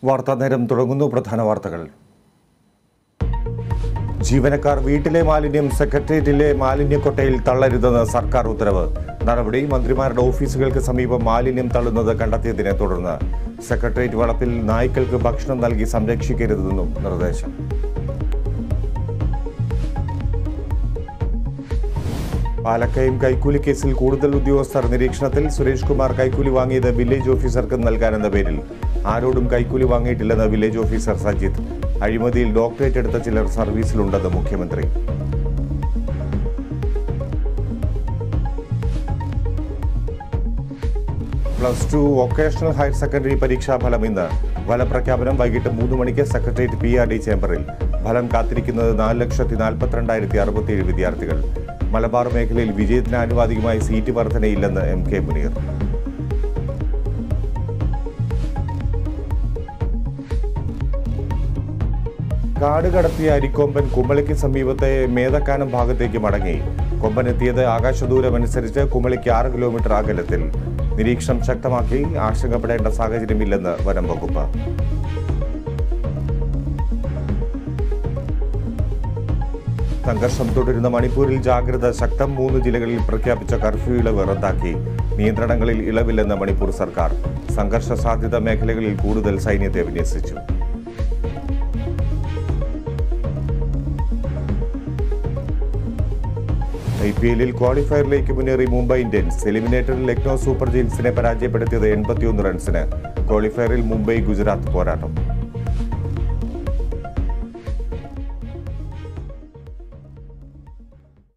വാർത്താ നേരം തുടങ്ങുന്നു. പ്രധാന വാർത്തകൾ. ജീവനക്കാർ വീട്ടിലെ മാലിന്യം സെക്രട്ടേറിയറ്റിലെ മാലിന്യക്കൊട്ടയിൽ തള്ളരുതെന്ന് സർക്കാർ ഉത്തരവ്. നടപടി മന്ത്രിമാരുടെ ഓഫീസുകൾക്ക് സമീപം മാലിന്യം തള്ളുന്നത് കണ്ടെത്തിയതിനെ തുടർന്ന്. സെക്രട്ടേറിയറ്റ് വളപ്പിൽ നായ്ക്കൾക്ക് ഭക്ഷണം നൽകി സംരക്ഷിക്കരുതെന്നും നിർദ്ദേശം. പാലക്കയം കൈക്കൂലി കേസിൽ കൂടുതൽ ഉദ്യോഗസ്ഥർ നിരീക്ഷണത്തിൽ. സുരേഷ് കുമാർ കൈക്കൂലി വാങ്ങിയത് വില്ലേജ് ഓഫീസർക്ക് നൽകാനെന്ന പേരിൽ. ആരോടും കൈക്കൂലി വാങ്ങിയിട്ടില്ലെന്ന് വില്ലേജ് ഓഫീസർ സജിത്ത്. അഴിമതിയിൽ ഡോക്ടറേറ്റ് എടുത്ത ചിലർ സർവീസിലുണ്ടെന്ന് മുഖ്യമന്ത്രി. +2 വൊക്കേഷണൽ ഹയർ സെക്കൻഡറി പരീക്ഷാഫലം ഇന്ന്. ഫലപ്രഖ്യാപനം വൈകിട്ട് 3 മണിക്ക് സെക്രട്ടേറിയറ്റ് PRD ചേംബറിൽ. ഫലം കാത്തിരിക്കുന്നത് 4,42,067 വിദ്യാർത്ഥികൾ. മലബാർ മേഖലയിൽ വിജയത്തിന് ആനുപാതികമായി സീറ്റ് വർധനയില്ലെന്ന് MK മുനീർ. കാട് കടത്തിയ അരിക്കൊമ്പൻ കുമളിക്ക് സമീപത്തെ മേതക്കാനം ഭാഗത്തേക്ക് മടങ്ങി. കൊമ്പനെത്തിയത് ആകാശദൂരമനുസരിച്ച് കുമളിക്ക് 6 കിലോമീറ്റർ അകലത്തിൽ. നിരീക്ഷണം ശക്തമാക്കി. ആശങ്കപ്പെടേണ്ട സാഹചര്യമില്ലെന്ന് വനം വകുപ്പ്. സംഘർഷം തുടരുന്ന മണിപ്പൂരിൽ ജാഗ്രത ശക്തം. 3 ജില്ലകളിൽ പ്രഖ്യാപിച്ച കർഫ്യൂ ഇളവ് റദ്ദാക്കി. നിയന്ത്രണങ്ങളിൽ ഇളവില്ലെന്ന് മണിപ്പൂർ സർക്കാർ. സംഘർഷ സാധ്യത മേഖലകളിൽ കൂടുതൽ സൈന്യത്തെ വിന്യസിച്ചു. IPL ക്വാളിഫയറിലേക്ക് മുന്നേറി മുംബൈ ഇന്ത്യൻസ്. എലിമിനേറ്ററിൽ ലക്നൌ സൂപ്പർ ജയൻസിനെ പരാജയപ്പെടുത്തിയത് 81 റൺസിന്. ക്വാളിഫയറിൽ മുംബൈ ഗുജറാത്ത് പോരാട്ടം.